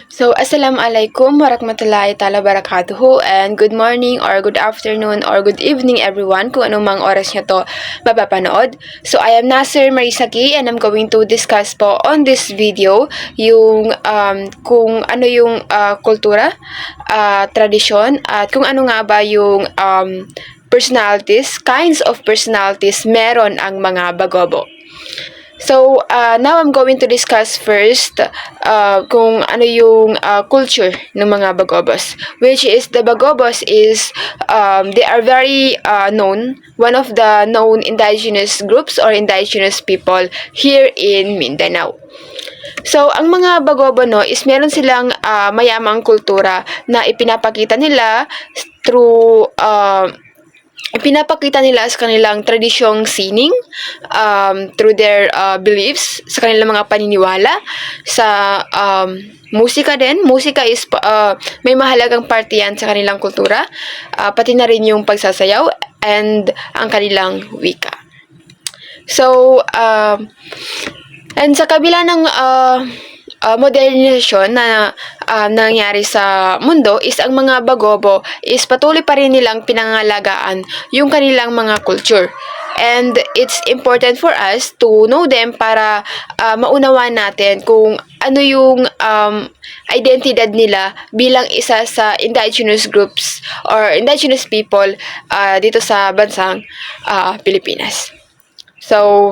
So, Assalamualaikum warahmatullahi ta'ala barakatuhu and good morning or good afternoon or good evening everyone kung anong mga oras nyo to mapapanood. So, I am Nasir Marisaki and I'm going to discuss po on this video yung kung ano yung kultura, tradisyon at kung ano nga ba yung personalities, kinds of personalities meron ang mga Bagobo. So, now I'm going to discuss first kung ano yung culture ng mga Bagobos. Which is, the Bagobos is, they are very known, one of the known indigenous groups or indigenous people here in Mindanao. So, ang mga Bagobo no is meron silang mayamang kultura na ipinapakita nila through sa kanilang tradisyong sining, through their beliefs, sa kanilang mga paniniwala, sa musika din. Musika is may mahalagang parte yan sa kanilang kultura, pati na rin yung pagsasayaw and ang kanilang wika. So, and sa kabila ng modernisasyon na nangyari sa mundo is ang mga Bagobo is patuloy pa rin nilang pinangalagaan yung kanilang mga culture. And it's important for us to know them para maunawaan natin kung ano yung identidad nila bilang isa sa indigenous groups or indigenous people dito sa bansang Pilipinas. So,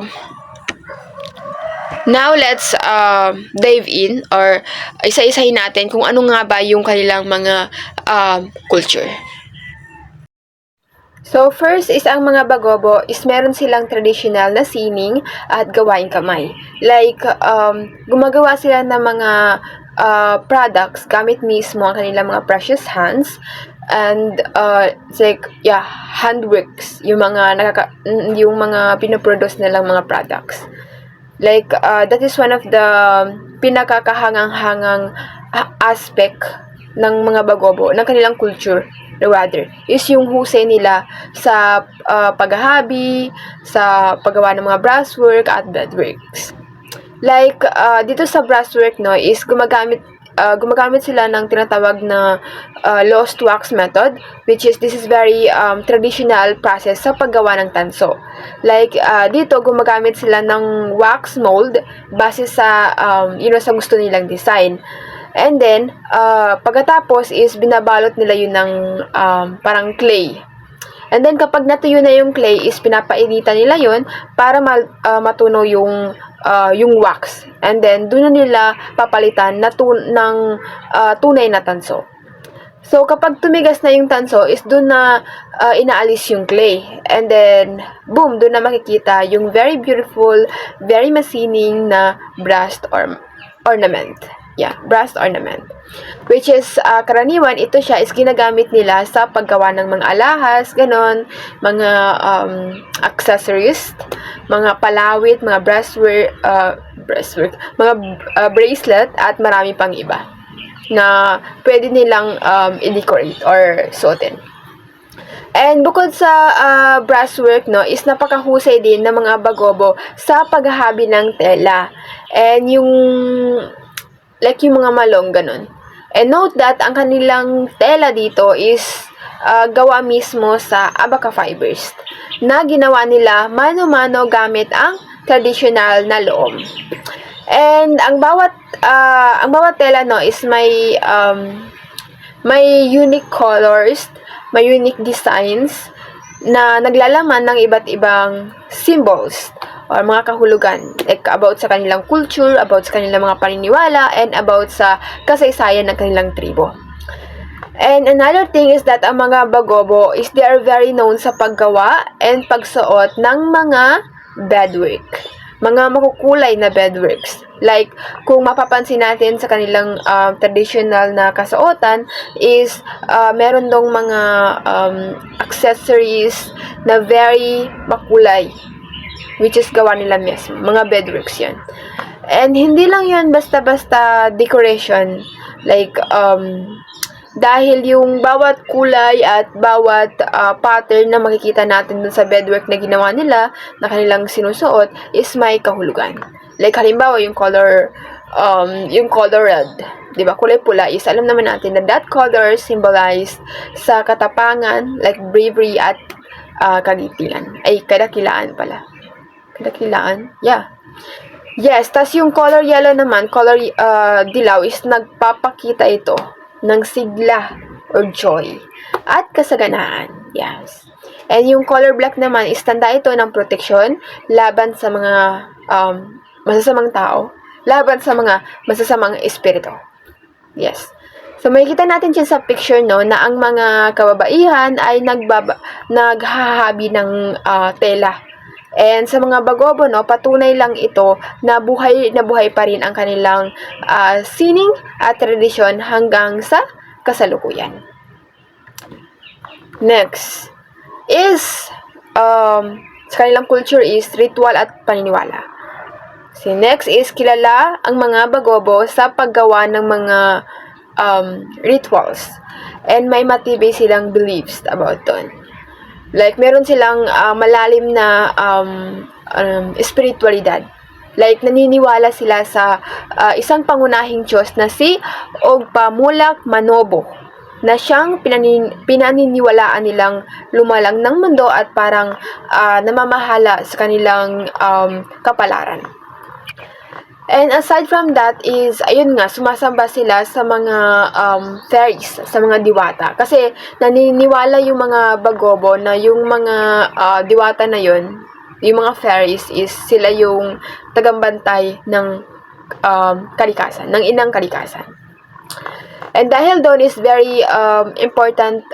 now, let's dive in or isa-isahin natin kung ano nga ba yung kanilang mga culture. So, first is ang mga Bagobo is meron silang traditional na sining at gawaing kamay. Like, gumagawa sila ng mga products gamit mismo ang kanilang mga precious hands. And it's like handworks yung mga pinoproduce nilang mga products. Like, that is one of the pinakakahangang-hangang aspect ng mga Bagobo, ng kanilang culture, rather, is yung husay nila sa paghahabi, sa paggawa ng mga brasswork at beadworks. Like, dito sa brasswork, no, is gumagamit sila ng tinatawag na lost wax method, which is, this is very traditional process sa paggawa ng tanso. Like, dito gumagamit sila ng wax mold base sa sa gusto nilang design. And then, pagkatapos is binabalot nila yun ng parang clay. And then, kapag natuyo na yung clay, is pinapainitan nila yun para matunaw yung wax. And then, doon na nila papalitan ng tunay na tanso. So, kapag tumigas na yung tanso, is doon na inaalis yung clay. And then, boom, doon na makikita yung very beautiful, very masining na brass ornament. Yeah, brass ornament. Which is, karaniwan, ito siya is ginagamit nila sa paggawa ng mga alahas, ganon, mga accessories, mga palawit, mga brasswork, mga bracelet, at marami pang iba na pwede nilang i-decorate or suotin. And bukod sa brasswork, no, is napakahusay din ng mga Bagobo sa paghahabi ng tela. And yung mga malong, ganun. And note that ang kanilang tela dito is gawa mismo sa abaca fibers na ginawa nila mano-mano gamit ang traditional na loom. And ang bawat tela, no, is may unique colors, may unique designs na naglalaman ng iba't ibang symbols or mga kahulugan, like about sa kanilang culture, about sa kanilang mga paniniwala, and about sa kasaysayan ng kanilang tribo. And another thing is that ang mga Bagobo is they are very known sa paggawa and pagsuot ng mga beadwork, mga makukulay na beadworks. Like, kung mapapansin natin sa kanilang traditional na kasuotan is meron dong mga accessories na very makulay, which is gawa nila mismo. Mga beadworks yan. And hindi lang yan basta-basta decoration. Like, dahil yung bawat kulay at bawat pattern na makikita natin dun sa beadwork na ginawa nila, na kanilang sinusuot, is may kahulugan. Like, halimbawa, yung color yung color red. Diba? Kulay pula is, alam naman natin na that color symbolized sa katapangan, like bravery at kagitingan. Ay, kadakilaan pala. Kadakilaan? Yeah. Yes, tas yung color yellow naman, color dilaw is nagpapakita ito ng sigla or joy at kasaganaan. Yes. And yung color black naman is tanda ito ng proteksyon laban sa mga masasamang tao, laban sa mga masasamang espiritu. Yes. So, makikita natin dyan sa picture, no, na ang mga kababaihan ay naghahabi ng tela. And sa mga bagobo, no, patunay lang ito na buhay pa rin ang kanilang sining at tradisyon hanggang sa kasalukuyan. Next is, sa kanilang culture is ritual at paniniwala. So, next is kilala ang mga bagobo sa paggawa ng mga rituals. And may matibay silang beliefs about doon. Like, meron silang malalim na spiritualidad. Like, naniniwala sila sa isang pangunahing Diyos na si Ogpamulak Manobo, na siyang pinaniniwalaan nilang lumalang ng mundo at parang namamahala sa kanilang kapalaran. And aside from that is, ayun nga, sumasamba sila sa mga fairies, sa mga diwata. Kasi naniniwala yung mga bagobo na yung mga diwata na yun, yung mga fairies is sila yung tagambantay ng kalikasan, ng inang kalikasan. And dahil doon is very important,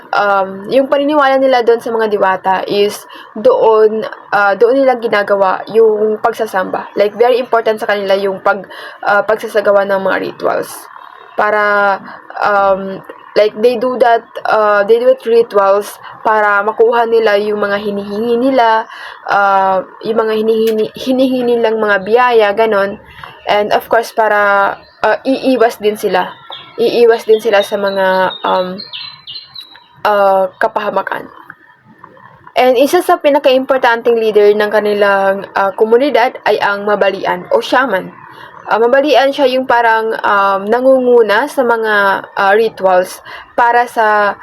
yung paniniwala nila doon sa mga diwata is doon nila ginagawa yung pagsasamba. Like, very important sa kanila yung pagsasagawa ng mga rituals. Para, like, they do rituals para makuha nila yung mga hinihingi nila, yung mga hinihingi nilang mga biyaya, ganon. And of course, para iiwas din sila sa mga kapahamakan. And isa sa pinaka-importanting leader ng kanilang komunidad ay ang mabalian o shaman. Mabalian siya yung parang nangunguna sa mga rituals para sa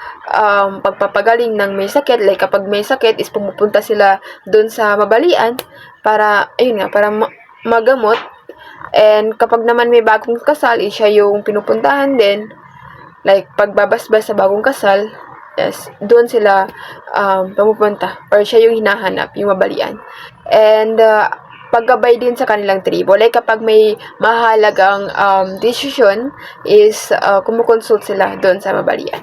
pagpapagaling ng may sakit. Like, kapag may sakit is pumupunta sila doon sa mabalian para, ayun nga, para magamot. And kapag naman may bagong kasal, siya yung pinupuntahan din. Like, pagbabasbas sa bagong kasal, yes, doon sila pumupunta. Or siya yung hinahanap, yung mabalian. And paggabay din sa kanilang tribo. Like, kapag may mahalagang decision, is kumukonsult sila doon sa mabalian.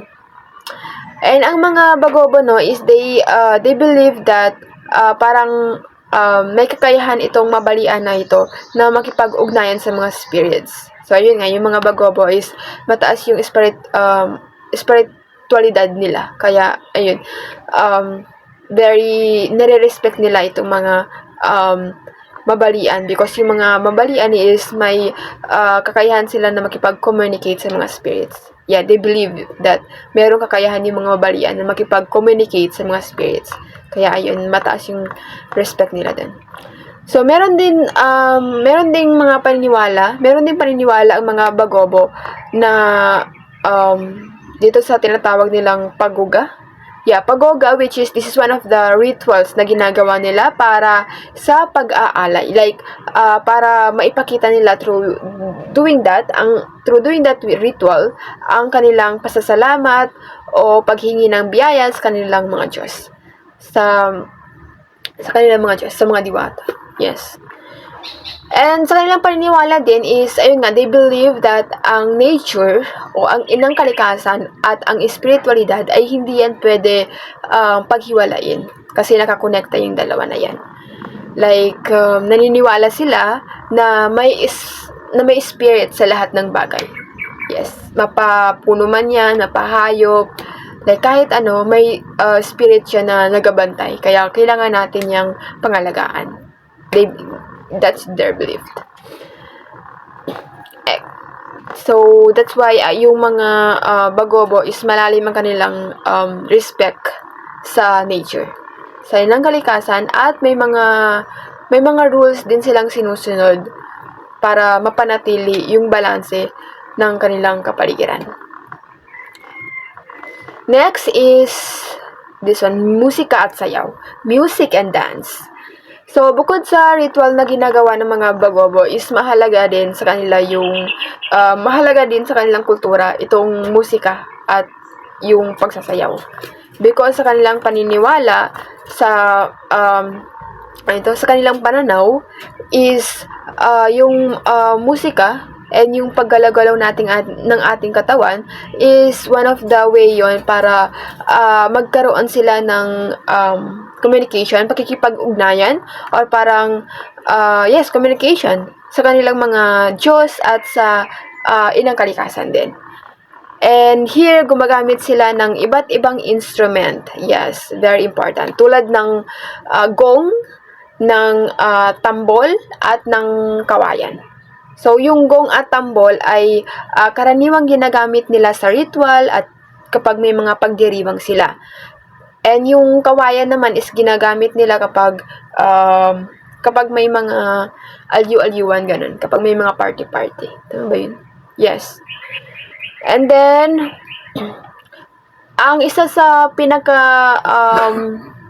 And ang mga bagobo, no, is they believe that parang may kakayahan itong mabalian na ito na makipag-ugnayan sa mga spirits. So, ayun nga, yung mga bagobo is mataas yung spiritualidad nila. Kaya, ayun, very nire-respect nila itong mga mabalian because yung mga mabalian is may kakayahan sila na makipag-communicate sa mga spirits. Yeah, they believe that merong kakayahan yung mga mabalian na makipag-communicate sa mga spirits. Kaya ayun, mataas yung respect nila din. So, meron ding mga paniniwala, ang mga bagobo na dito sa tinatawag nilang pagoga. Yeah, pagoga, which is, this is one of the rituals na ginagawa nila para sa pag-aalay. Like, para maipakita nila through doing that ritual, ang kanilang pasasalamat o paghingi ng biyaya sa kanilang mga Diyos. Sa kanilang mga Diyos, sa mga diwata. Yes. And sa kanilang paniniwala din is, ayun nga, they believe that ang nature o ang inang kalikasan at ang spiritualidad ay hindi yan pwede paghiwalayin kasi nakakonekta yung dalawa na yan. Like, naniniwala sila na may spirit sa lahat ng bagay. Yes. Mapapuno man yan, mapahayop, like kahit ano, may spirit siya na nagabantay. Kaya kailangan natin yung pangalagaan. That's their belief. So, that's why yung mga bagobo is malalim ang kanilang respect sa nature, sa ilang kalikasan, at may mga rules din silang sinusunod para mapanatili yung balanse ng kanilang kapaligiran. Next is this one, musika at sayaw. Music and dance. So, bukod sa ritual na ginagawa ng mga Bagobo is mahalaga din sa kanila yung mahalaga din sa kanilang kultura itong musika at yung pagsasayaw. Because sa kanilang paniniwala sa sa kanilang pananaw is yung musika and yung paggalaw-galaw ng ating katawan is one of the way yon para magkaroon sila ng communication, pakikipag-ugnayan, or parang, communication sa kanilang mga Diyos at sa inang kalikasan din. And here, gumagamit sila ng iba't ibang instrument. Yes, very important. Tulad ng gong, ng tambol, at ng kawayan. So, yung gong at tambol ay karaniwang ginagamit nila sa ritual at kapag may mga pagdiriwang sila. And yung kawayan naman is ginagamit nila kapag may mga alyu-alyuan, ganun. Kapag may mga party-party. Tama ba yun? Yes. And then, ang isa sa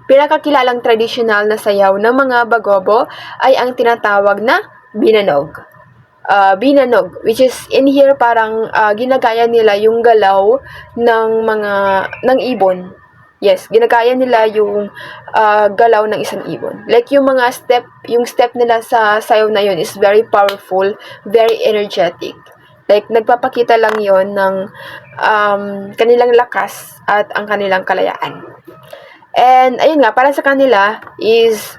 pinakakilalang traditional na sayaw ng mga Bagobo ay ang tinatawag na binanog. Binanog, which is in here parang ginagaya nila yung galaw ng ibon. Yes, ginagaya nila yung galaw ng isang ibon. Like yung step nila sa sayaw na yun is very powerful, very energetic. Like nagpapakita lang yon ng kanilang lakas at ang kanilang kalayaan. And ayun nga, para sa kanila is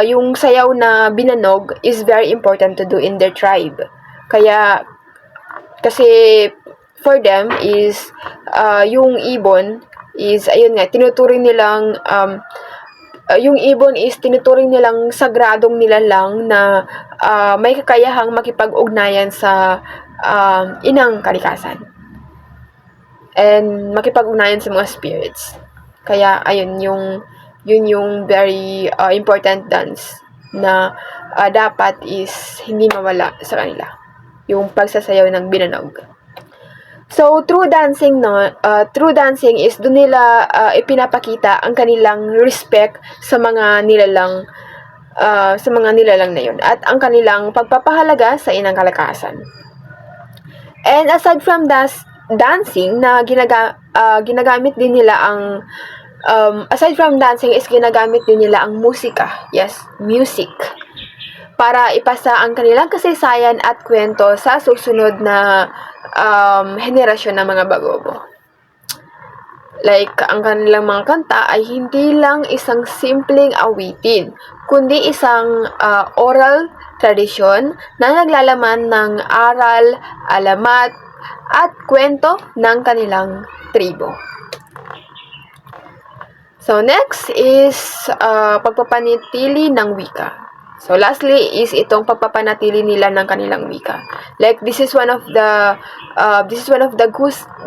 yung sayaw na binanog is very important to do in their tribe. Kasi for them is yung ibon is, ayun nga, tinuturing nilang, yung ibon is tinuturing nilang sagradong nilalang na may kakayahang makipag-ugnayan sa inang kalikasan. And makipag-ugnayan sa mga spirits. Kaya, ayun, yun yung very important dance na dapat is hindi mawala sa kanila. Yung pagsasayaw ng binanog. So, through dancing is doon nila ipinapakita ang kanilang respect sa mga nilalang na yun at ang kanilang pagpapahalaga sa inang kalikasan. And aside from dancing na ginagamit din nila ang aside from dancing is ginagamit din nila ang musika. Yes, music. Para ipasa ang kanilang kasaysayan at kwento sa susunod na henerasyon ng mga Bagobo. Like, ang kanilang mga kanta ay hindi lang isang simpleng awitin, kundi isang oral tradisyon na naglalaman ng aral, alamat, at kwento ng kanilang tribo. So, next is pagpapanatili ng wika. So, lastly is itong pagpapanatili nila ng kanilang wika. Like, this is one of the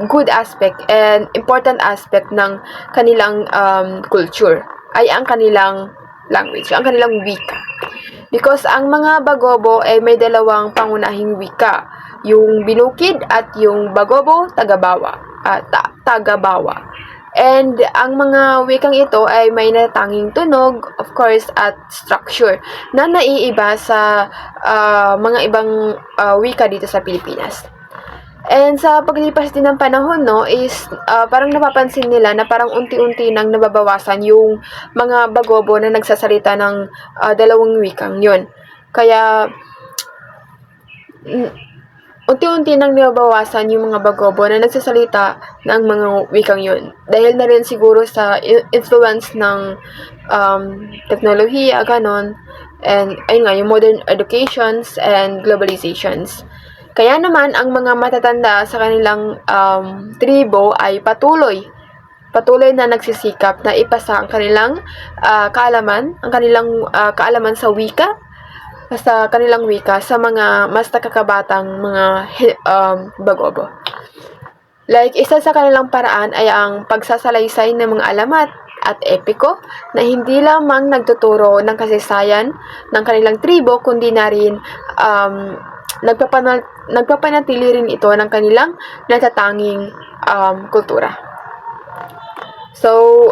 good aspect and important aspect ng kanilang culture ay ang kanilang language, ang kanilang wika. Because ang mga Bagobo ay may dalawang pangunahing wika, yung Binukid at yung Bagobo Tagabawa. And ang mga wikang ito ay may natanging tunog, of course, at structure na naiiba sa mga ibang wika dito sa Pilipinas. And sa paglipas din ng panahon, no, is parang napapansin nila na parang unti-unti nang nababawasan yung mga Bagobo na nagsasalita ng dalawang wikang yun. Kaya unti-unti nang nababawasan yung mga Bagobo na nagsasalita ng mga wikang yun. Dahil na rin siguro sa influence ng teknolohiya, ganon. And ayun nga, yung modern educations and globalizations. Kaya naman, ang mga matatanda sa kanilang tribo ay patuloy na nagsisikap na ipasa ang kanilang kaalaman sa wika, sa kanilang wika sa mga mas nakakabatang mga Bagobo. Like, isa sa kanilang paraan ay ang pagsasalaysay ng mga alamat at epiko na hindi lamang nagtuturo ng kasaysayan ng kanilang tribo, kundi na rin nagpapanatili rin ito ng kanilang natatanging kultura. So,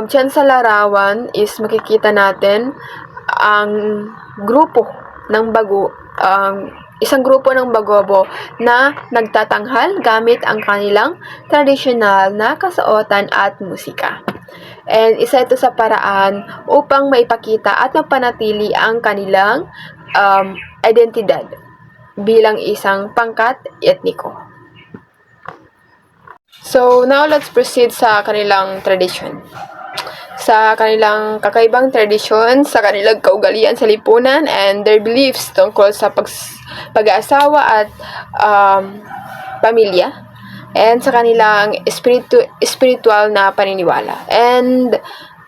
dyan sa larawan is makikita natin ang grupo ng isang grupo ng Bagobo na nagtatanghal gamit ang kanilang tradisyonal na kasuotan at musika. And isa ito sa paraan upang maipakita at mapanatili ang kanilang identidad bilang isang pangkat etniko. So, now let's proceed sa kanilang tradisyon. Sa kanilang kakaibang tradisyon, sa kanilang kaugalian sa lipunan, and their beliefs tungkol sa pag-aasawa at pamilya, and sa kanilang spiritual na paniniwala. And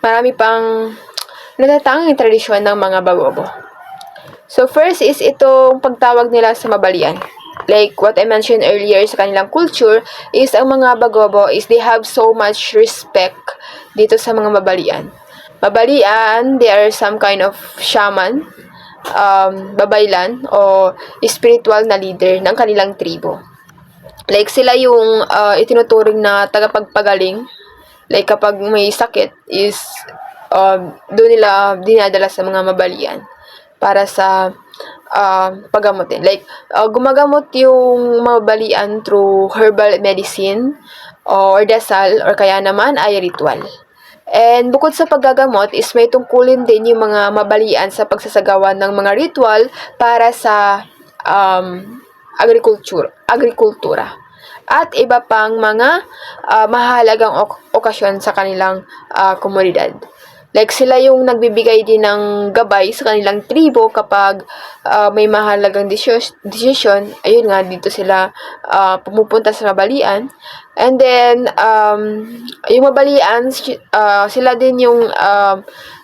marami pang natatanging tradisyon ng mga Bagobo. So, first is itong pagtawag nila sa mabalian. Like what I mentioned earlier sa kanilang culture is ang mga Bagobo is they have so much respect dito sa mga mabalian. Mabalian, they are some kind of shaman, babaylan, o spiritual na leader ng kanilang tribo. Like sila yung itinuturing na tagapagpagaling. Like kapag may sakit is doon nila dinadala sa mga mabalian para sa paggamutin. Like, gumagamot yung mabalian through herbal medicine or dasal or kaya naman ay ritual. And bukod sa paggagamot is may tungkulin din yung mga mabalian sa pagsasagawa ng mga ritual para sa agrikultura at iba pang mga mahalagang okasyon sa kanilang komunidad. Like sila yung nagbibigay din ng gabay sa kanilang tribo kapag may mahalagang desisyon. Ayun nga, dito sila pumupunta sa mabalian. And then, yung mabalian, sila din yung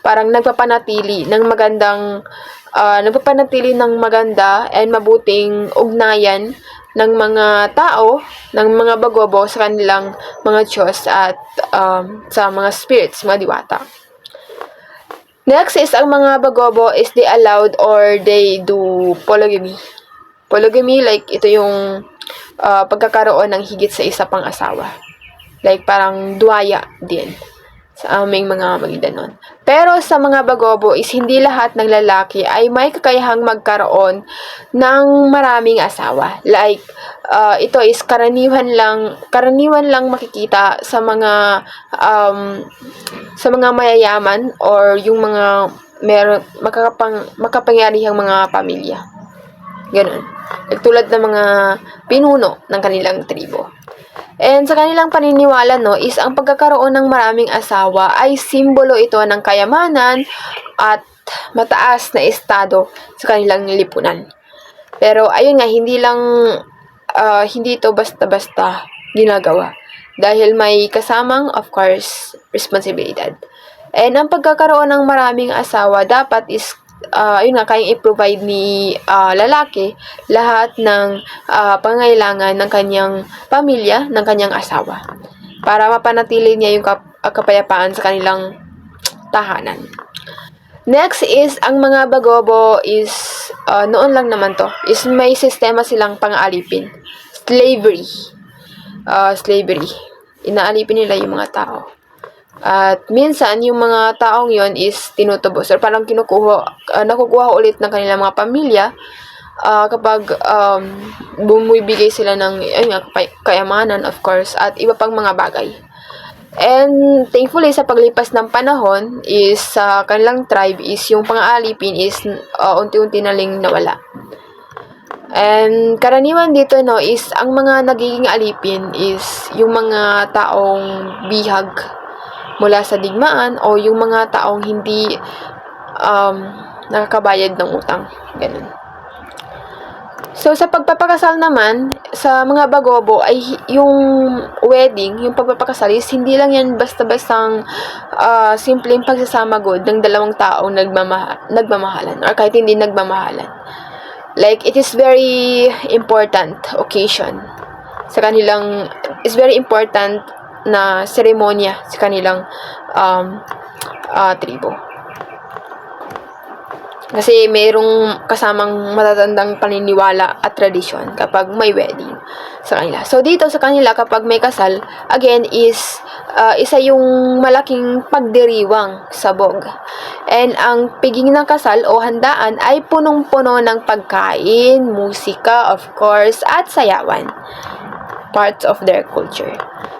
parang nagpapanatili ng maganda and mabuting ugnayan ng mga tao, ng mga Bagobo sa kanilang mga Diyos at sa mga spirits, mga diwata. Next is ang mga Bagobo is they allowed or they do polygamy. Polygamy, like ito yung pagkakaroon ng higit sa isa pang asawa. Like parang duwaya din sa aming mga Maguindanon. Pero sa mga Bagobo is hindi lahat ng lalaki ay may kakayahang magkaroon ng maraming asawa. Like ito is karaniwan lang makikita sa mga mayayaman or yung mga makapangyarihang mga pamilya. Ganun. Tulad ng mga pinuno ng kanilang tribo. And sa kanilang paniniwala, is ang pagkakaroon ng maraming asawa ay simbolo ito ng kayamanan at mataas na estado sa kanilang lipunan. Pero ayun nga, hindi ito basta-basta ginagawa. Dahil may kasamang, of course, responsibilidad. And ang pagkakaroon ng maraming asawa dapat is kayang i-provide ni lalaki lahat ng pangailangan ng kanyang pamilya, ng kanyang asawa. Para mapanatili niya yung kapayapaan sa kanilang tahanan. Next is, ang mga Bagobo is, noon lang naman to, is may sistema silang pang-alipin. Slavery. Inaalipin nila yung mga tao. At minsan, yung mga taong yon is tinutubos or parang nakukuha ulit ng kanilang mga pamilya kapag bumibigay sila ng kayamanan, of course, at iba pang mga bagay. And thankfully, sa paglipas ng panahon is sa kanilang tribe is yung pang-aalipin is unti-unti na ling nawala. And karaniwan dito is ang mga nagiging alipin is yung mga taong bihag mula sa digmaan o yung mga taong hindi nakakabayad ng utang. Ganun. So, sa pagpapakasal naman, sa mga Bagobo ay yung wedding, yung pagpapakasal is hindi lang yan basta-bastang simpleng pagsasamagod ng dalawang taong nagmamahalan or kahit hindi nagmamahalan. Like, it is very important occasion sa kanilang, is very important na seremonya sa kanilang tribo. Kasi mayroong kasamang matatandang paniniwala at tradisyon kapag may wedding sa kanila. So, dito sa kanila, kapag may kasal, again, is isa yung malaking pagdiriwang sabog. And ang piging ng kasal o handaan ay punong-puno ng pagkain, musika, of course, at sayawan. Parts of their culture.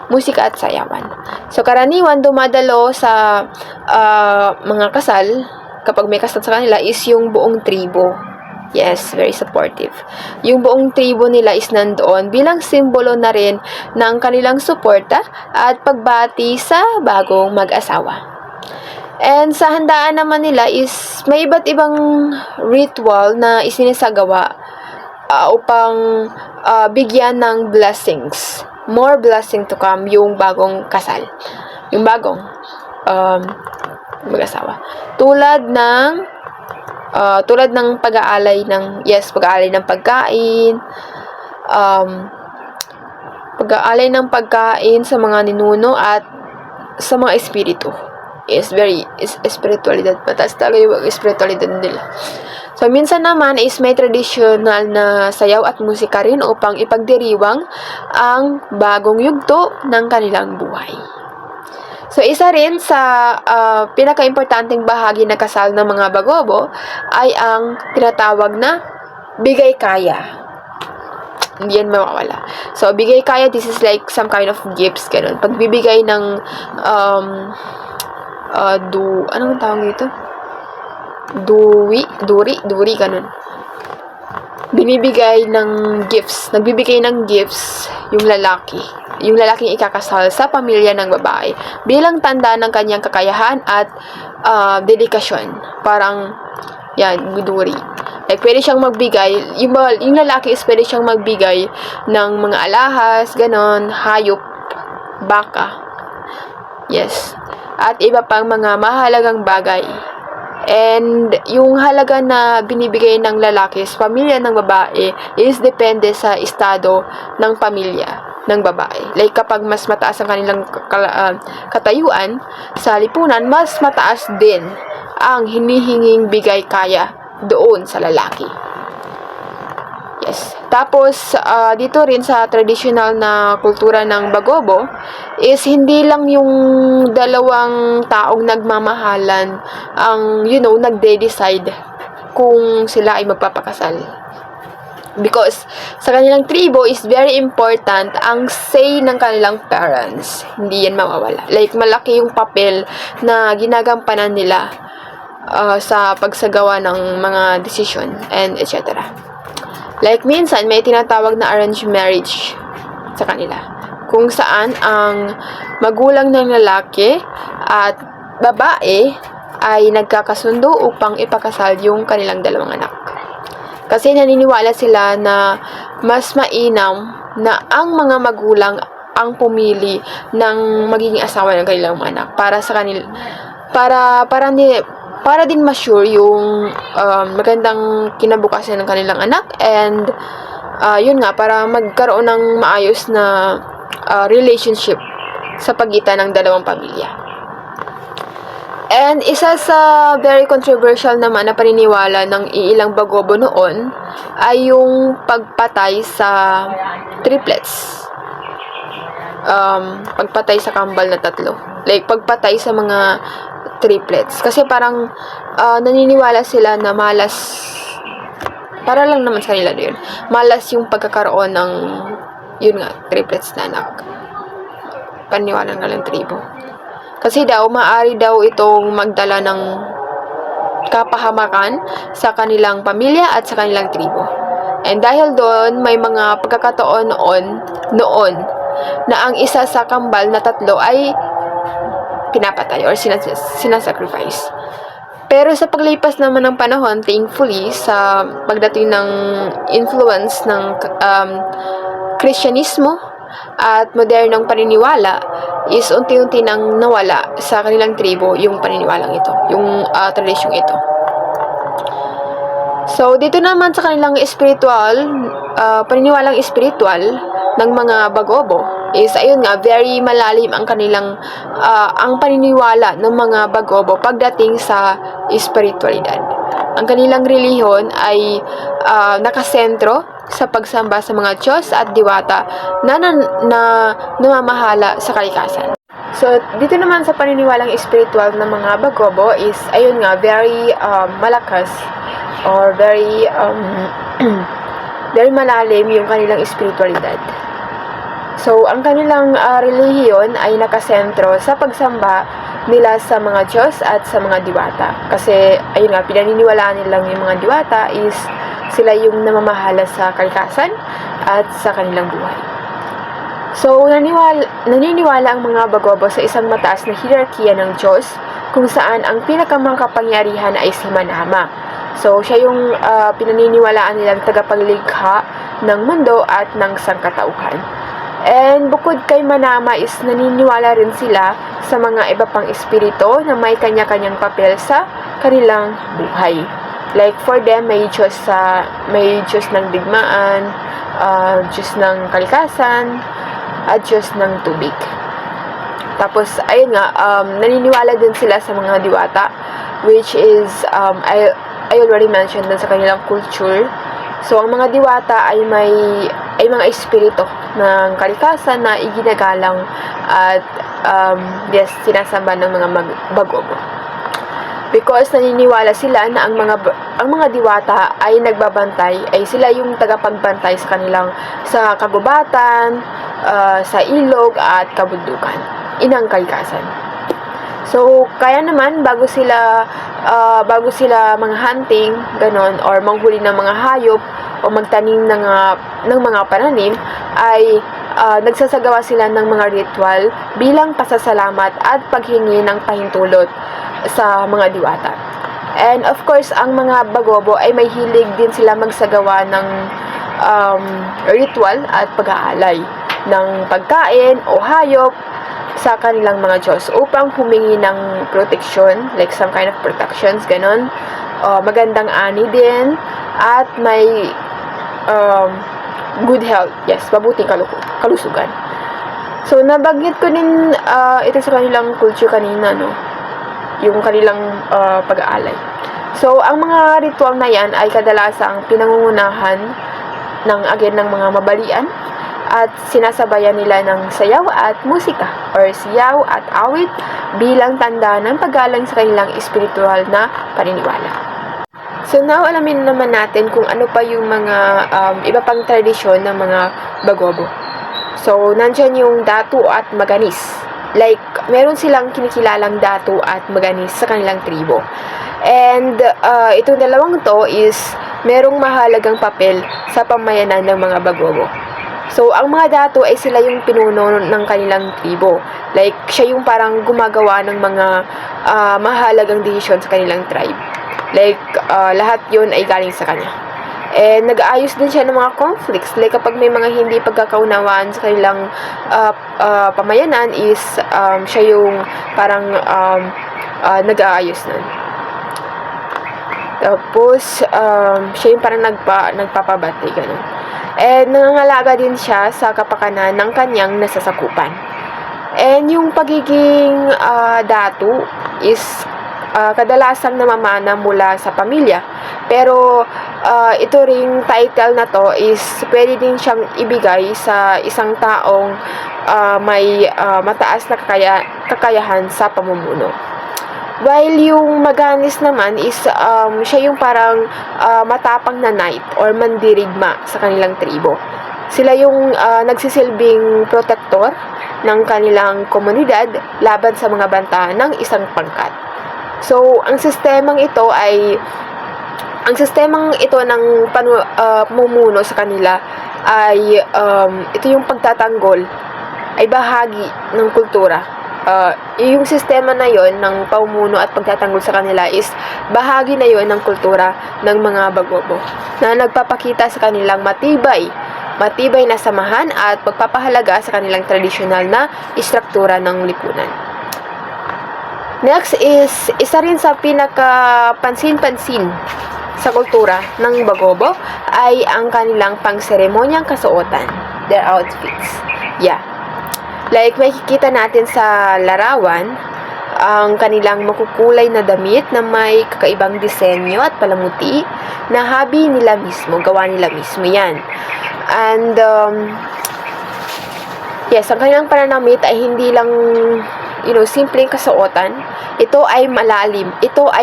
Musika at sayawan. So, karaniwan dumadalo sa mga kasal, kapag may kasal sa kanila, is yung buong tribo. Yes, very supportive. Yung buong tribo nila is nandoon bilang simbolo na rin ng kanilang suporta at pagbati sa bagong mag-asawa. And sa handaan naman nila is may iba't ibang ritual na isinisagawa upang bigyan ng blessings. More blessing to come yung bagong kasal. Yung bagong mag-asawa. Tulad ng pag-aalay ng pagkain, pag-aalay ng pagkain sa mga ninuno at sa mga espiritu. Is spiritualidad. Mataas talaga yung spiritualidad nila. So, minsan naman is may traditional na sayaw at musika rin upang ipagdiriwang ang bagong yugto ng kanilang buhay. So, isa rin sa pinaka-importanting bahagi ng kasal ng mga bagobo ay ang tinatawag na bigay kaya. Hindi yan mawawala. So, bigay kaya, this is like some kind of gifts, ganun. Pagbibigay ng anong tawag dito? Duri, ganun. Nagbibigay ng gifts yung lalaking ikakasal sa pamilya ng babae bilang tanda ng kanyang kakayahan at dedikasyon. Parang yan, duri. Like, pwede siyang magbigay, yung lalaki is pwede siyang magbigay ng mga alahas, ganon, hayop, baka. Yes. At iba pang mga mahalagang bagay. And yung halaga na binibigay ng lalaki sa pamilya ng babae is depende sa estado ng pamilya ng babae. Like, kapag mas mataas ang kanilang katayuan sa lipunan, mas mataas din ang hinihinging bigay kaya doon sa lalaki. Yes. Tapos, dito rin sa traditional na kultura ng bagobo, is hindi lang yung dalawang taong nagmamahalan ang, nagde-decide kung sila ay magpapakasal. Because sa kanilang tribo is very important ang say ng kanilang parents. Hindi yan mawawala. Like, malaki yung papel na ginagampanan nila sa pagsagawa ng mga decision and etc. Like, minsan may tinatawag na arranged marriage sa kanila, kung saan ang magulang ng lalaki at babae ay nagkakasundo upang ipakasal yung kanilang dalawang anak. Kasi naniniwala sila na mas mainam na ang mga magulang ang pumili ng magiging asawa ng kanilang mga anak para sa kanila, para din ma-sure yung magandang kinabukasan ng kanilang anak, and para magkaroon ng maayos na relationship sa pagitan ng dalawang pamilya. And isa sa very controversial naman na paniniwala ng iilang bagobo noon ay yung pagpatay sa triplets. Pagpatay sa kambal na tatlo. Like, pagpatay sa mga triplets. Kasi parang naniniwala sila na malas, para lang naman sa kanila yun, malas yung pagkakaroon ng triplets na anak. Paniwala nga lang tribo. Kasi maaari daw itong magdala ng kapahamakan sa kanilang pamilya at sa kanilang tribo. And dahil doon, may mga pagkakataon noon na ang isa sa kambal na tatlo ay pinapatay or sinasacrifice. Pero sa paglipas naman ng panahon, thankfully, sa pagdating ng influence ng Kristyanismo at modernong paniniwala, is unti-unti nang nawala sa kanilang tribo yung paniniwalang ito, yung tradisyong ito. So, dito naman sa kanilang paniniwalang spiritual ng mga bagobo is, very malalim ang kanilang ang paniniwala ng mga bagobo pagdating sa spiritualidad. ang kanilang relihiyon ay nakasentro sa pagsamba sa mga Diyos at diwata na namamahala sa kalikasan. So, dito naman sa paniniwalang spiritual ng mga Bagobo is, ayun nga, very malakas or very very malalim yung kanilang spiritualidad. So, ang kanilang relihiyon ay nakasentro sa pagsamba nila sa mga Diyos at sa mga diwata. Kasi, ayun nga, pinaniniwalaan nilang yung mga diwata is sila yung namamahala sa kalikasan at sa kanilang buhay. So, naniniwala ang mga Bagobo sa isang mataas na hierarkiya ng Diyos kung saan ang pinakamakapangyarihan ay si Manama. So, siya yung pinaniniwalaan nilang tagapaglikha ng mundo at ng sangkatauhan. And bukod kay Manama is naniniwala rin sila sa mga iba pang espiritu na may kanya-kanyang papel sa kanilang buhay. Like for them, may Diyos ng digmaan, Diyos ng kalikasan, at Diyos ng tubig. Tapos, ayun nga, naniniwala din sila sa mga diwata, which is, I already mentioned dun sa kanilang culture. So, ang mga diwata ay mga espiritu ng kalikasan na iginagalang at sinasamba ng mga Bagobo. Because naniniwala sila na ang mga diwata ay nagbabantay, ay sila yung tagapagbantay sa kagubatan, sa ilog at kabundukan, inang kalikasan. So, kaya naman bago sila mga hunting, ganon, or manghuli ng mga hayop o magtanim ng mga pananim, ay nagsasagawa sila ng mga ritual bilang pasasalamat at paghingi ng pahintulot sa mga diwata. And of course, ang mga Bagobo ay may hilig din sila magsagawa ng ritual at pag-aalay ng pagkain o hayop sa kanilang mga Diyos upang humingi ng protection, like some kind of protections, ganon. Magandang ani din at may good health, yes, mabuting kalusugan. So, nabanggit ko din ito sa kanilang culture kanina, no? Yung kanilang pag-aalay. So, ang mga ritual na yan ay kadalasang pinangungunahan ng mga mabalian at sinasabayan nila ng sayaw at musika or siyaw at awit bilang tanda ng paggalang sa kanilang espiritual na paniniwala. So now, alamin naman natin kung ano pa yung mga iba pang tradisyon ng mga Bagobo. So, nandyan yung datu at maganis. Like, meron silang kinikilalang datu at maganis sa kanilang tribo. And itong dalawang to is merong mahalagang papel sa pamayanan ng mga Bagobo. So, ang mga dato ay sila yung pinuno ng kanilang tribo. Like, siya yung parang gumagawa ng mga mahalagang desisyon sa kanilang tribe. Like, lahat yun ay galing sa kanya. And nag-aayos din siya ng mga conflicts. Like, kapag may mga hindi pagkakaunawaan sa kanilang pamayanan is siya yung parang nag-aayos nun. Tapos, siya yung parang nagpapabati, ganun. And nangangalaga din siya sa kapakanan ng kanyang nasasakupan. And yung pagiging datu is kadalasang namamana mula sa pamilya. Pero ito ring title na to is pwede din siyang ibigay sa isang taong may mataas na kakayahan sa pamumuno. While yung maganis naman is siya yung parang matapang na knight or mandirigma sa kanilang tribo. Sila yung nagsisilbing protector ng kanilang komunidad laban sa mga banta ng isang pangkat. So, ang sistemang ito ng pamumuno sa kanila ay ito yung pagtatanggol ay bahagi ng kultura. Yung sistema na yon ng pamumuno at pagtatanggol sa kanila is bahagi na yon ng kultura ng mga Bagobo na nagpapakita sa kanilang matibay na samahan at pagpapahalaga sa kanilang tradisyonal na istruktura ng lipunan. Next is isa rin sa pinakapansin-pansin sa kultura ng Bagobo ay ang kanilang pangseremonyang kasuotan, their outfits. Yeah. Like, makikita natin sa larawan, ang kanilang makukulay na damit na may kakaibang disenyo at palamuti na hobby nila mismo, gawa nila mismo yan. And yes, ang kanilang pananamit ay hindi lang simpleng kasuotan. Ito ay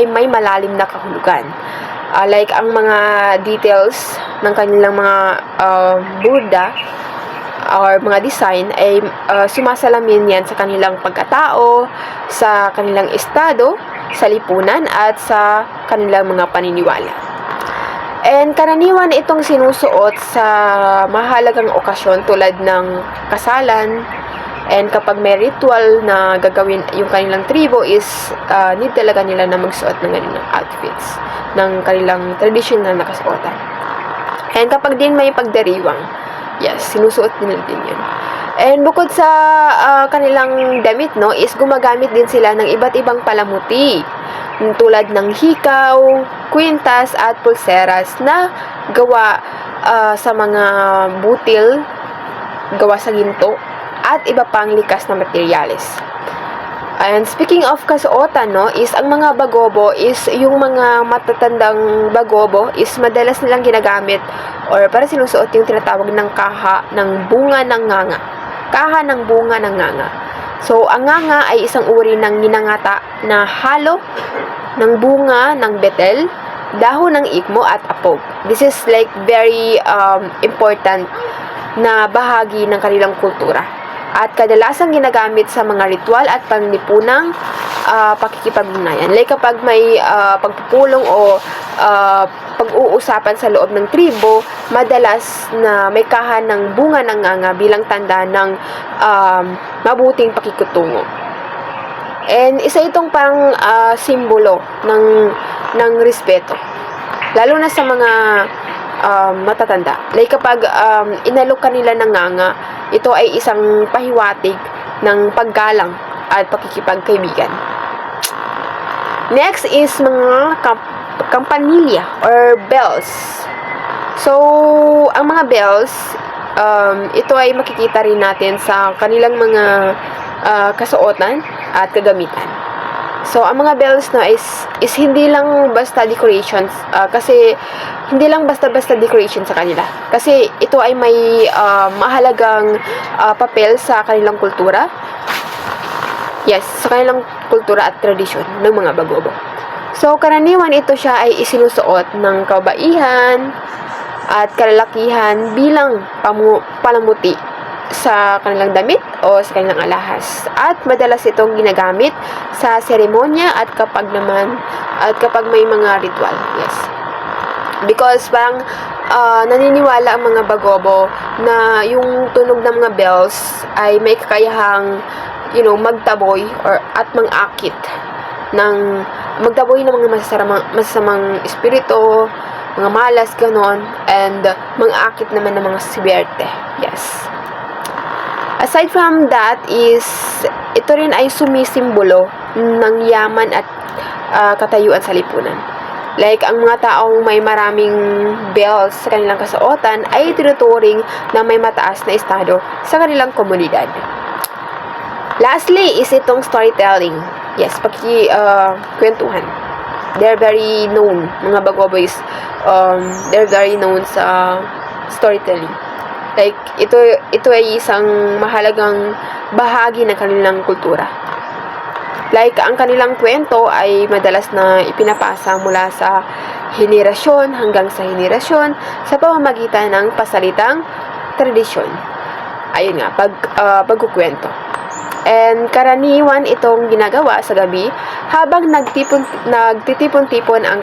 may malalim na kahulugan. Like ang mga details ng kanilang mga Buddha or mga design ay sumasalamin yan sa kanilang pagkatao, sa kanilang estado, sa lipunan at sa kanilang mga paniniwala. And karaniwan itong sinusuot sa mahalagang okasyon tulad ng kasalan. And kapag may ritual na gagawin yung kanilang tribo is need talaga nila na magsuot ng kanilang outfits ng kanilang traditional na kasuotan. And kapag din may pagdiriwang, yes, sinusuot nila din yun. And bukod sa kanilang damit, is gumagamit din sila ng iba't ibang palamuti tulad ng hikaw, kwintas at pulseras na gawa sa mga butil, gawa sa ginto at iba pang likas na materyales. And speaking of kasuotan, is ang mga bagobo is yung mga matatandang bagobo is madalas nilang ginagamit or para sinusuot yung tinatawag ng kaha ng bunga ng nganga. Kaha ng bunga ng nganga. So, ang nganga ay isang uri ng ninangata na halo ng bunga ng betel, dahon ng ikmo at apog. This is like very important na bahagi ng kanilang kultura. At kadalasang ginagamit sa mga ritual at panlipunang pakikipag-ugnayan. Like kapag may pagpupulong o pag-uusapan sa loob ng tribo, madalas na may kaha ng bunga ng nganga bilang tanda ng mabuting pakikutungo. And isa itong parang simbolo ng respeto. Lalo na sa mga matatanda. Like kapag inalok kanila ng nganga, ito ay isang pahiwatig ng paggalang at pakikipagkaibigan. Next is mga kampanilya or bells. So, ang mga bells, ito ay makikita rin natin sa kanilang mga kasuotan at kagamitan. So, ang mga bells is hindi lang basta decorations, kasi hindi lang basta-basta decoration sa kanila. Kasi ito ay may mahalagang papel sa kanilang kultura. Yes, sa kanilang kultura at tradisyon ng mga bagobo. So, karaniwan ito siya ay isinusuot ng kabaihan at kalalakihan bilang palamuti sa kanilang damit o sa kanilang alahas. At madalas itong ginagamit sa seremonya at kapag may mga ritual. Yes. Because parang naniniwala ang mga bagobo na yung tunog ng mga bells ay may kakayahang magtaboy at mangakit ng mga masasamang espiritu, mga malas, ganon, and mangakit naman ng mga swerte. Yes. Aside from that is, ito rin ay sumisimbolo ng yaman at katayuan sa lipunan. Like, ang mga taong may maraming bells sa kanilang kasuotan ay tinuturing na may mataas na estado sa kanilang komunidad. Lastly is itong storytelling. Yes, kwentuhan. They're very known, mga bagoboys, they're very known sa storytelling. Like, ito ay isang mahalagang bahagi ng kanilang kultura. Like, ang kanilang kwento ay madalas na ipinapasa mula sa henerasyon hanggang sa henerasyon sa pamamagitan ng pasalitang tradisyon. Ayun nga, pagkukwento. And karaniwan itong ginagawa sa gabi habang nagtitipon-tipon ang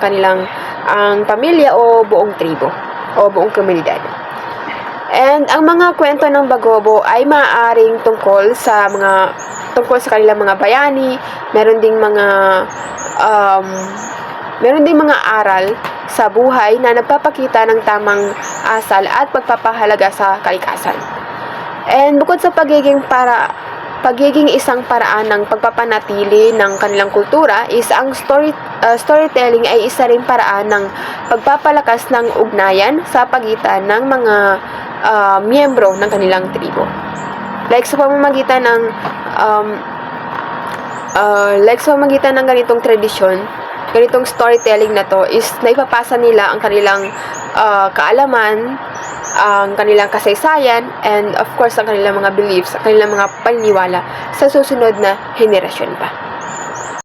pamilya o buong tribo o buong komunidad. And ang mga kwento ng bagobo ay maaaring tungkol sa kanilang mga bayani. Meron ding mga aral sa buhay na nagpapakita ng tamang asal at pagpapahalaga sa kalikasan. And bukod sa pagiging isang paraan ng pagpapanatili ng kanilang kultura, is ang storytelling ay isa ring paraan ng pagpapalakas ng ugnayan sa pagitan ng mga miyembro ng kanilang tribo. Like sa pamamagitan ng Like sa pamamagitan ng ganitong tradisyon, ganitong storytelling na to is naipapasa nila ang kanilang kaalaman, ang kanilang kasaysayan, and of course ang kanilang mga beliefs, ang kanilang mga paniniwala sa susunod na henerasyon pa.